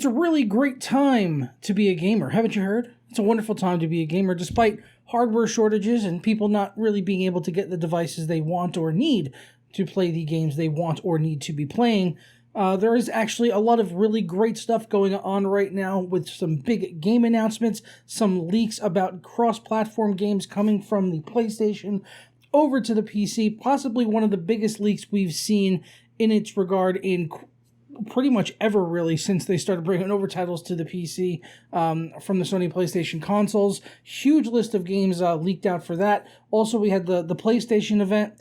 It's a really great time to be a gamer, haven't you heard? It's a wonderful time to be a gamer, despite hardware shortages and people not really being able to get the devices they want or need to play the games they want or need to be playing. There is actually a lot of really great stuff going on right now with some big game announcements, some leaks about cross-platform games coming from the PlayStation over to the PC, possibly one of the biggest leaks we've seen in its regard in pretty much ever, really, since they started bringing over titles to the PC from the Sony Playstation consoles. Huge list of games leaked out for that. Also, we had the PlayStation event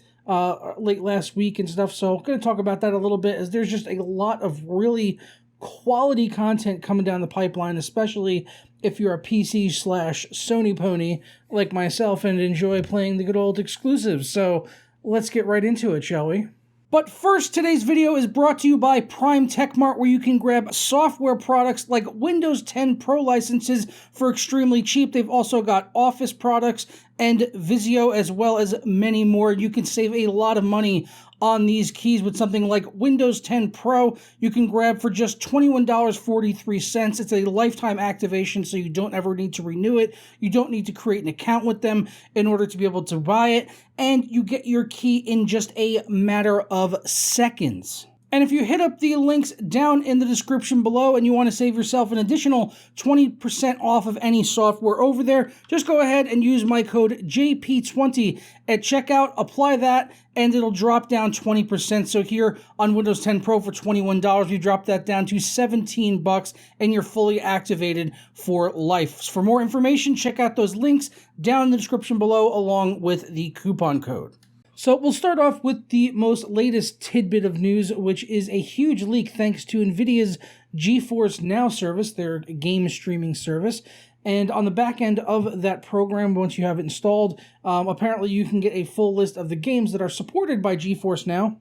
late last week and stuff, so I'm going to talk about that a little bit, as there's just a lot of really quality content coming down the pipeline, especially if you're a PC/Sony pony like myself and enjoy playing the good old exclusives. So let's get right into it, shall we? But first, today's video is brought to you by Prime Tech Mart, where you can grab software products like Windows 10 Pro licenses for extremely cheap. They've also got Office products and Visio, as well as many more. You can save a lot of money on these keys with something like Windows 10 Pro. You can grab for just $21.43. It's a lifetime activation, so you don't ever need to renew it. You don't need to create an account with them in order to be able to buy it, and you get your key in just a matter of seconds. And if you hit up the links down in the description below and you want to save yourself an additional 20% off of any software over there, just go ahead and use my code JP20 at checkout, apply that, and it'll drop down 20%. So here on Windows 10 Pro for $21, we drop that down to $17, and you're fully activated for life. For more information, check out those links down in the description below along with the coupon code. So we'll start off with the most latest tidbit of news, which is a huge leak thanks to NVIDIA's Geforce NOW service, their game streaming service. And on the back end of that program, once you have it installed, apparently you can get a full list of the games that are supported by Geforce NOW.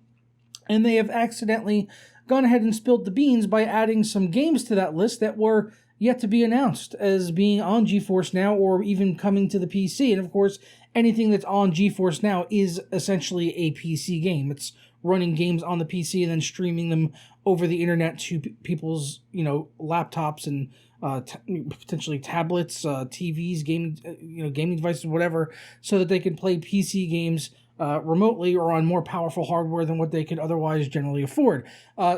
And they have accidentally gone ahead and spilled the beans by adding some games to that list that were yet to be announced as being on Geforce NOW or even coming to the PC. And of course, anything that's on Geforce NOW is essentially a PC game. It's running games on the PC and then streaming them over the internet to people's, laptops and potentially tablets, TVs, gaming devices, whatever, so that they can play PC games remotely or on more powerful hardware than what they could otherwise generally afford.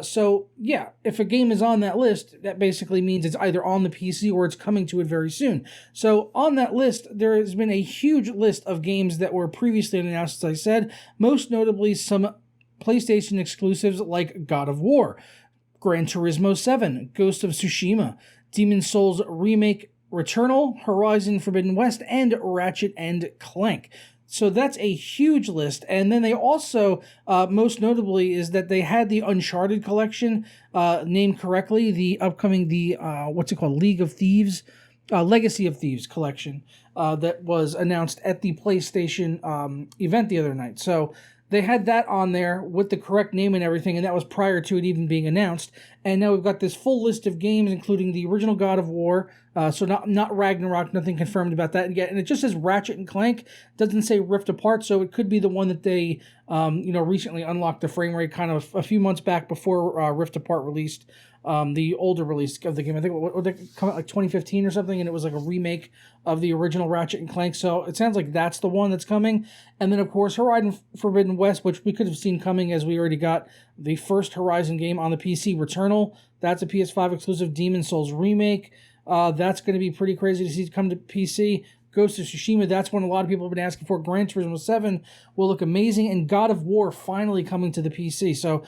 So yeah, if a game is on that list, that basically means it's either on the PC or it's coming to it very soon. So on that list, there has been a huge list of games that were previously announced, as I said, most notably some PlayStation exclusives like God of War, Gran Turismo 7, Ghost of Tsushima, Demon's Souls Remake, Returnal, Horizon Forbidden West, and Ratchet Clank. So that's a huge list. And then they also, most notably, is that they had the Uncharted collection named correctly, the upcoming, League of Thieves, Legacy of Thieves collection that was announced at the PlayStation event the other night. So they had that on there with the correct name and everything, and that was prior to it even being announced. And now we've got this full list of games, including the original God of War, so not Ragnarok, nothing confirmed about that yet. And it just says Ratchet & Clank, doesn't say Rift Apart, so it could be the one that they, recently unlocked the frame rate kind of a few months back before Rift Apart released. The older release of the game. I think they come out like 2015 or something, and it was like a remake of the original Ratchet & Clank. So it sounds like that's the one that's coming. And then, of course, Horizon Forbidden West, which we could have seen coming as we already got the first Horizon game on the PC, Returnal. That's a PS5 exclusive. Demon's Souls Remake. That's going to be pretty crazy to see it come to PC. Ghost of Tsushima, that's one a lot of people have been asking for. Gran Turismo 7 will look amazing. And God of War finally coming to the PC. So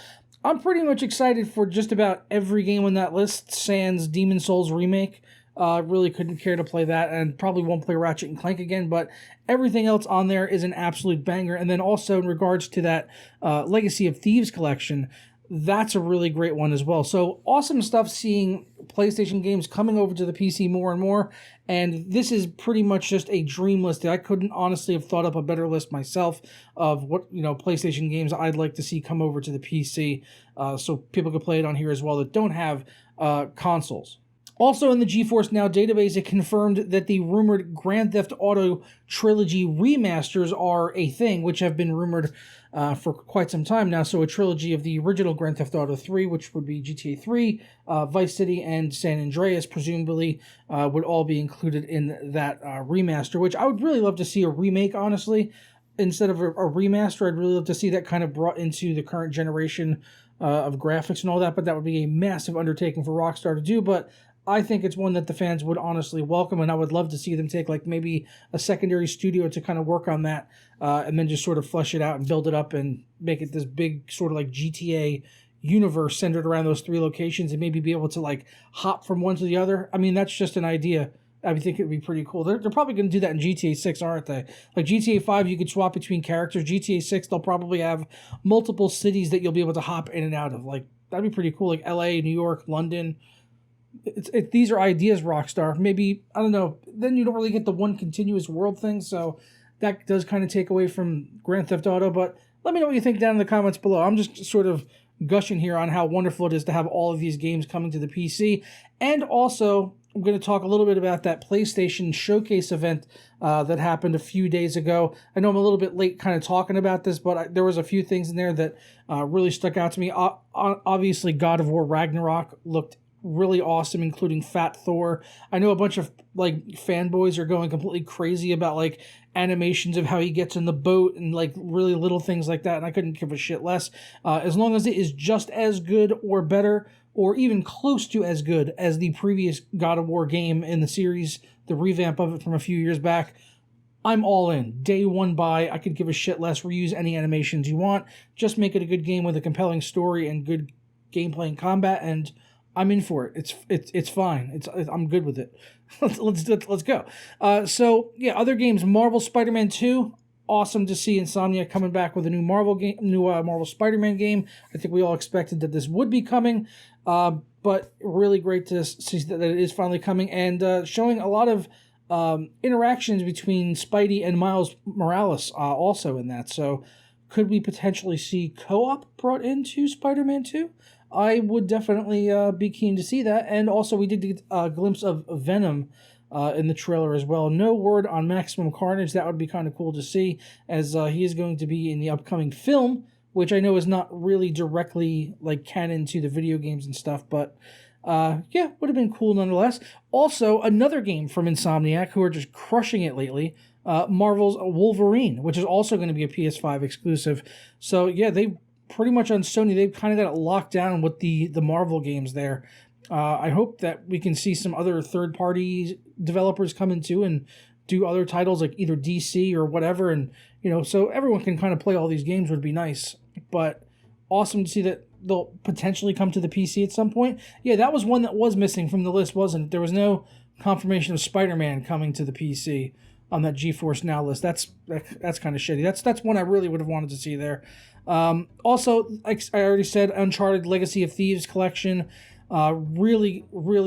I'm pretty much excited for just about every game on that list, sans Demon's Souls Remake. Really couldn't care to play that, and probably won't play Ratchet & Clank again, but everything else on there is an absolute banger. And then also in regards to that Legacy of Thieves collection, that's a really great one as well. So awesome stuff seeing PlayStation games coming over to the PC more and more. And this is pretty much just a dream list. I couldn't honestly have thought up a better list myself of what, PlayStation games I'd like to see come over to the PC so people could play it on here as well that don't have consoles. Also in the GeForce Now database, it confirmed that the rumored Grand Theft Auto Trilogy remasters are a thing, which have been rumored for quite some time now. So a trilogy of the original Grand Theft Auto 3, which would be GTA 3, Vice City, and San Andreas, presumably, would all be included in that remaster, which I would really love to see a remake, honestly. Instead of a remaster, I'd really love to see that kind of brought into the current generation of graphics and all that, but that would be a massive undertaking for Rockstar to do. But I think it's one that the fans would honestly welcome, and I would love to see them take like maybe a secondary studio to kind of work on that, and then just sort of flesh it out and build it up and make it this big sort of like GTA universe centered around those 3 locations, and maybe be able to like hop from one to the other. I mean, that's just an idea. I think it would be pretty cool. They're probably going to do that in GTA 6, aren't they? Like GTA 5, you could swap between characters. GTA 6, they'll probably have multiple cities that you'll be able to hop in and out of. Like, that'd be pretty cool. Like LA, New York, London. These are ideas, Rockstar. Maybe, I don't know, then you don't really get the one continuous world thing, so that does kind of take away from Grand Theft Auto, but let me know what you think down in the comments below. I'm just sort of gushing here on how wonderful it is to have all of these games coming to the PC, and also I'm going to talk a little bit about that PlayStation Showcase event that happened a few days ago. I know I'm a little bit late kind of talking about this, but there was a few things in there that really stuck out to me. Obviously, God of War Ragnarok looked really awesome, including Fat Thor. I know a bunch of like fanboys are going completely crazy about like animations of how he gets in the boat and like really little things like that, and I couldn't give a shit less. As long as it is just as good or better, or even close to as good as the previous God of War game in the series, the revamp of it from a few years back, I'm all in. Day one buy. I could give a shit less. Reuse any animations you want. Just make it a good game with a compelling story and good gameplay and combat, and I'm in for it. It's fine. I'm good with it. Let's go. So yeah, other games. Marvel Spider-Man 2. Awesome to see Insomniac coming back with a new Marvel game, Marvel Spider-Man game. I think we all expected that this would be coming, but really great to see that it is finally coming, and showing a lot of interactions between Spidey and Miles Morales also in that. So could we potentially see co-op brought into Spider-Man 2? I would definitely be keen to see that. And also, we did get a glimpse of Venom in the trailer as well. No word on Maximum Carnage. That would be kind of cool to see, as he is going to be in the upcoming film, which I know is not really directly like canon to the video games and stuff, but yeah, would have been cool nonetheless. Also, another game from Insomniac, who are just crushing it lately, Marvel's Wolverine, which is also going to be a PS5 exclusive. So yeah, they pretty much on Sony, they've kind of got it locked down with the Marvel games there. I hope that we can see some other third-party developers come into and do other titles like either DC or whatever, and so everyone can kind of play all these games would be nice. But awesome to see that they'll potentially come to the PC at some point. Yeah, that was one that was missing from the list, wasn't it? There was no confirmation of Spider-Man coming to the PC on that GeForce Now list. That's kind of shitty. That's one I really would have wanted to see there. Also, like I already said, Uncharted Legacy of Thieves collection. Really,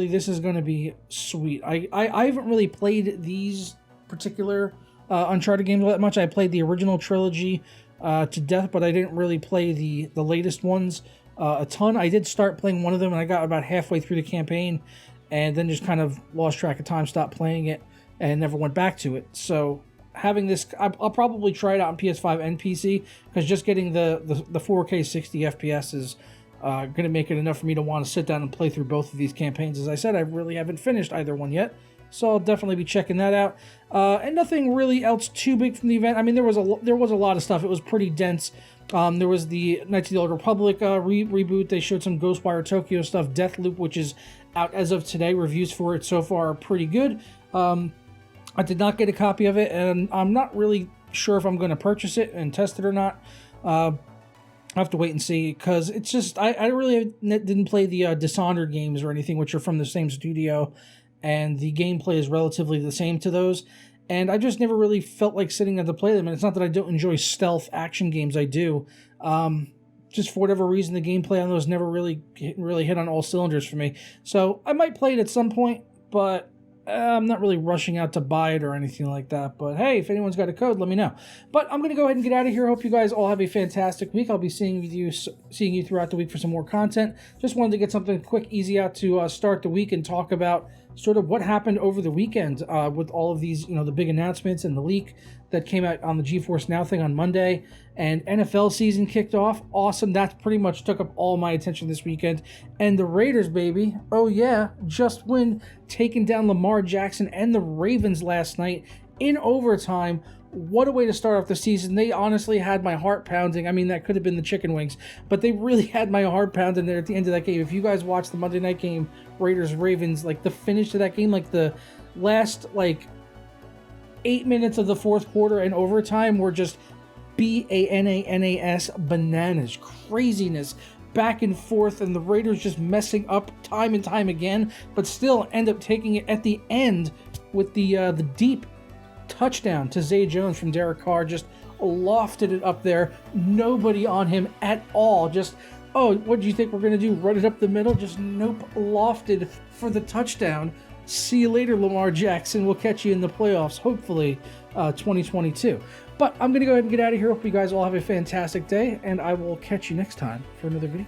this is going to be sweet. I haven't really played these particular Uncharted games all that much. I played the original trilogy to death, but I didn't really play the latest ones a ton. I did start playing one of them, and I got about halfway through the campaign, and then just kind of lost track of time, stopped playing it, and never went back to it. So having this, I'll probably try it out on PS5 and PC, because just getting the 4K 60 FPS is going to make it enough for me to want to sit down and play through both of these campaigns. As I said, I really haven't finished either one yet, so I'll definitely be checking that out. And nothing really else too big from the event. I mean, there was a lot of stuff. It was pretty dense. There was the Knights of the Old Republic reboot. They showed some Ghostwire Tokyo stuff. Deathloop, which is out as of today. Reviews for it so far are pretty good. I did not get a copy of it, and I'm not really sure if I'm going to purchase it and test it or not. I'll have to wait and see, because it's just, I really didn't play the Dishonored games or anything, which are from the same studio, and the gameplay is relatively the same to those, and I just never really felt like sitting down to play them. And it's not that I don't enjoy stealth action games, I do. Just for whatever reason, the gameplay on those never really hit on all cylinders for me. So I might play it at some point, but I'm not really rushing out to buy it or anything like that, but hey, if anyone's got a code, let me know. But I'm going to go ahead and get out of here. Hope you guys all have a fantastic week. I'll be seeing you throughout the week for some more content. Just wanted to get something quick, easy out to start the week and talk about sort of what happened over the weekend with all of these, the big announcements and the leak that came out on the GeForce Now thing on Monday. And NFL season kicked off. Awesome. That pretty much took up all my attention this weekend. And the Raiders, baby. Oh, yeah. Just when taking down Lamar Jackson and the Ravens last night in overtime. What a way to start off the season. They honestly had my heart pounding. I mean, that could have been the chicken wings, but they really had my heart pounding there at the end of that game. If you guys watched the Monday night game, Raiders-Ravens, like the finish to that game, like the last 8 minutes of the fourth quarter and overtime were just bananas, bananas, craziness, back and forth, and the Raiders just messing up time and time again, but still end up taking it at the end with the deep touchdown to Zay Jones from Derek Carr. Just lofted it up there. Nobody on him at all. Just, oh, what do you think we're going to do? Run it up the middle? Just nope, lofted for the touchdown. See you later, Lamar Jackson. We'll catch you in the playoffs, hopefully 2022. But I'm going to go ahead and get out of here. Hope you guys all have a fantastic day, and I will catch you next time for another video.